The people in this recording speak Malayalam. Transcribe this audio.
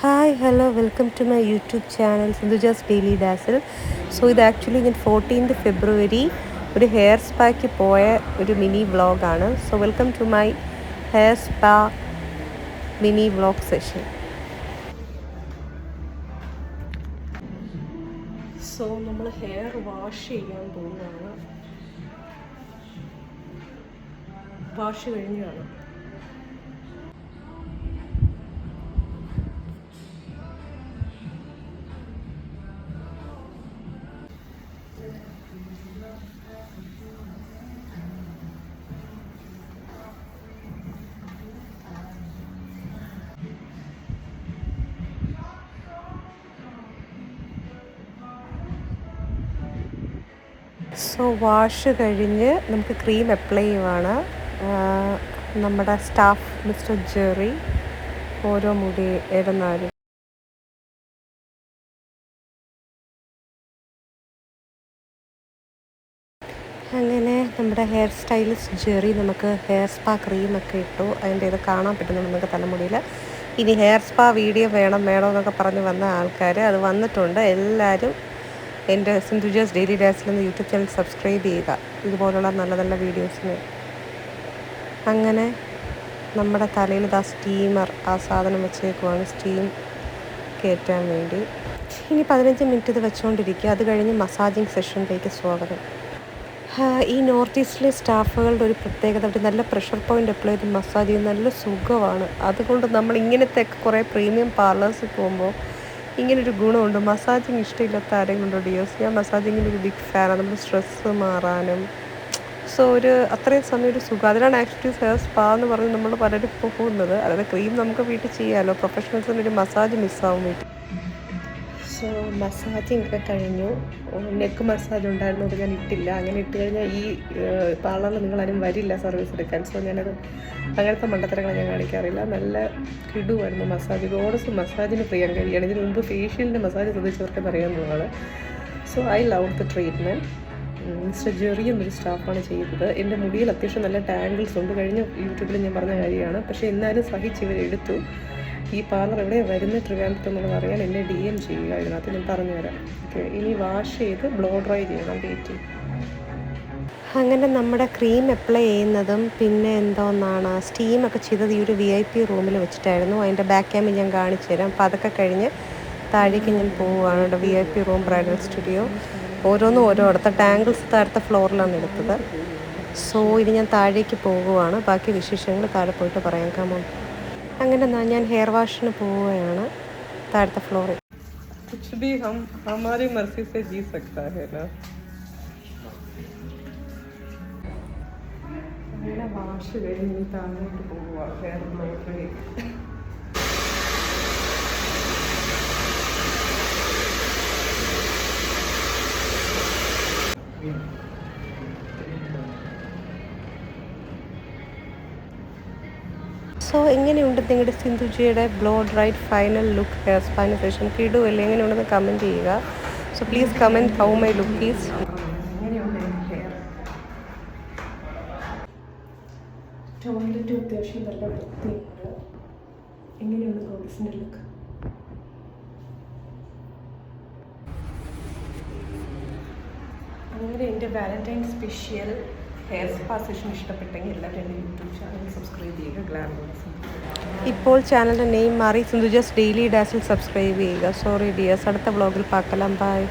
Hi, hello, welcome to my YouTube channel Sindhuja's Daily Dazzle. So ഇത് ആക്ച്വലി ഞാൻ 14th ഫെബ്രുവരി ഒരു ഹെയർ സ്പായ്ക്ക് പോയ ഒരു മിനി വ്ളോഗാണ്. So welcome to my hair spa mini vlog session. So നമ്മൾ ഹെയർ വാഷ് ചെയ്യാൻ പോകുന്നതാണ്. വാഷ് കഴിഞ്ഞാണ്. സോ വാഷ് കഴിഞ്ഞ് നമുക്ക് ക്രീം അപ്ലൈ ചെയ്യുവാണ്. നമ്മുടെ സ്റ്റാഫ് മിസ്റ്റർ ജെറി ഓരോ മുടി ഇടുന്നാലും അങ്ങനെ നമ്മുടെ ഹെയർ സ്റ്റൈലിസ്റ്റ് ജെറി നമുക്ക് ഹെയർ സ്പാ ക്രീമൊക്കെ ഇട്ടു. അതിൻ്റെ ഇത് കാണാൻ പറ്റുന്നു നമുക്ക് തലമുടിയിൽ. ഇനി ഹെയർ സ്പാ വീഡിയോ വേണമെന്നൊക്കെ പറഞ്ഞ് വന്ന ആൾക്കാർ അത് വന്നിട്ടുണ്ട്. എല്ലാവരും എൻ്റെ സിന്ധുജാസ് ഡെയിലി ഡാസിൽ നിന്ന് യൂട്യൂബ് ചാനൽ സബ്സ്ക്രൈബ് ചെയ്യുക ഇതുപോലുള്ള നല്ല നല്ല വീഡിയോസിന്. അങ്ങനെ നമ്മുടെ തലയിൽ ഇതാ സ്റ്റീമർ ആ സാധനം വെച്ചേക്കുവാണ് സ്റ്റീം കയറ്റാൻ വേണ്ടി. ഇനി 15 മിനിറ്റ് ഇത് വെച്ചുകൊണ്ടിരിക്കുക. അത് കഴിഞ്ഞ് മസാജിങ് സെഷനിലേക്ക് സ്വാഗതം. ഈ നോർത്ത് ഈസ്റ്റിലെ സ്റ്റാഫുകളുടെ ഒരു പ്രത്യേകത, അവർ നല്ല പ്രഷർ പോയിൻ്റ് അപ്ലൈ ചെയ്ത് മസാജ് ചെയ്യുന്ന നല്ല സുഖമാണ്. അതുകൊണ്ട് നമ്മൾ ഇങ്ങനത്തെ കുറേ പ്രീമിയം പാർലേഴ്സിൽ പോകുമ്പോൾ ഇങ്ങനൊരു ഗുണമുണ്ട്. മസാജിങ് ഇഷ്ടമില്ലാത്ത ആരെങ്കിലും ഉണ്ടോ ഡിയോസ്? ഞാൻ മസാജിങ്ങിൻ്റെ ഒരു ബിഗ് ഫാനാണ്. നമ്മൾ സ്ട്രെസ്സ് മാറാനും സോ അത്രയും സമയം ഒരു സുഖം. അതിനാണ് ആക്ച്വലി ഹെയർ സ്പാ എന്ന് പറഞ്ഞ് നമ്മൾ പലരും പോകുന്നത്. അതായത് ക്രീം നമുക്ക് വീട്ടിൽ ചെയ്യാമല്ലോ, പ്രൊഫഷണൽസിന് ഒരു മസാജ് മിസ്സാവും വീട്ടിൽ. സോ മസാജിങ് ഒക്കെ കഴിഞ്ഞു. നെക്ക് മസാജ് ഉണ്ടായിരുന്നു, അത് ഞാൻ ഇട്ടില്ല. അങ്ങനെ ഇട്ട് കഴിഞ്ഞാൽ ഈ പാർലറിൽ നിങ്ങളാരും വരില്ല സർവീസ് എടുക്കാൻ. സോ ഞാനത് അങ്ങനത്തെ മണ്ടത്തരങ്ങൾ ഞാൻ കാണിക്കാറില്ല. നല്ല കിടുവായിരുന്നു മസാജ്. ഗോഡസ് മസാജിന് പ്രിയങ്കരിയാണ്. ഇതിന് മുമ്പ് ഫേഷ്യലിൻ്റെ മസാജ് ശ്രദ്ധിച്ചവർക്കെന്ന് അറിയാവുന്നതാണ്. So I love the treatment. Mister Jerry എന്നൊരു സ്റ്റാഫാണ് ചെയ്തത്. എൻ്റെ മുടിയിൽ അത്യാവശ്യം നല്ല ടാങ്കിൾസ് ഉണ്ട്. കഴിഞ്ഞ യൂട്യൂബിൽ ഞാൻ പറഞ്ഞ കാര്യമാണ്. പക്ഷേ എന്നാലും സഹിച്ച് ഇവരെടുത്തു. ഈ പാർലർ എവിടെയാണ് വരുന്നത് ട്രിവാൻഡ്രത്ത് എന്നുള്ളത് അറിയാൻ എന്നെ DM ചെയ്യുക. ഇതിനകത്ത് ഞാൻ പറഞ്ഞുതരാം. ഓക്കെ, ഇനി വാഷ് ചെയ്ത് ബ്ലോ ഡ്രൈ ചെയ്യണം വെയിറ്റ്. അങ്ങനെ നമ്മുടെ ക്രീം അപ്ലൈ ചെയ്യുന്നതും പിന്നെ എന്തോന്നാണ് സ്റ്റീമൊക്കെ ചെയ്തത് ഈ ഒരു VIP റൂമിൽ വെച്ചിട്ടായിരുന്നു. അതിൻ്റെ ബാക്ക് ക്യാമിൽ ഞാൻ കാണിച്ചു തരാം. അപ്പോൾ അതൊക്കെ കഴിഞ്ഞ് താഴേക്ക് ഞാൻ പോവുകയാണ്. VIP room bridal studio. ഓരോന്നും അടുത്ത ടാങ്കിൾസ് താഴത്തെ ഫ്ലോറിലാണ് എടുത്തത്. സോ ഇനി ഞാൻ താഴേക്ക് പോകുവാണ്. ബാക്കി വിശേഷങ്ങൾ താഴെ പോയിട്ട് പറയാൻ. കമോൺ. അങ്ങനെ ഞാൻ ഹെയർ വാഷിന് പോവുകയാണ് താഴത്തെ ഫ്ലോറിൽ. അങ്ങനെ വാഷ് കഴിഞ്ഞ് താഴോട്ട് പോവുക ഹെയർ ബ്ലോക്കിലേക്ക്. സോ എങ്ങനെയുണ്ട് നിങ്ങളുടെ സിന്ധുജിയുടെ blow dried final look hair സ്പാന് ശേഷം? കിടുവല്ലേ? എങ്ങനെയുണ്ടെന്ന് കമൻറ്റ് ചെയ്യുക. So please comment how my look is. എങ്ങനെയുണ്ട് ഹെയർ? ടോയ്ലറ്റ് അത്യാവശ്യം നല്ല വൃത്തിയുണ്ട്. എങ്ങനെയുണ്ട് ഗോഡസിൻ്റെ ലുക്ക്? അങ്ങനെ എൻ്റെ Valentine special hair spa session ഇഷ്ടപ്പെട്ടെങ്കിൽ എല്ലാവരും എൻ്റെ യൂട്യൂബ് ചാനൽ സബ്സ്ക്രൈബ് ചെയ്യുക. ഗ്ലാമറസ്. ഇപ്പോൾ ചാനലിൻ്റെ നെയിം മാറി സിന്ധുജാസ് ഡെയിലി ഡാസിൽ സബ്സ്ക്രൈബ് ചെയ്യുക. സോറി ഡിയേഴ്സ്, അടുത്ത വ്ളോഗിൽ പാക്കലാം. ബൈ.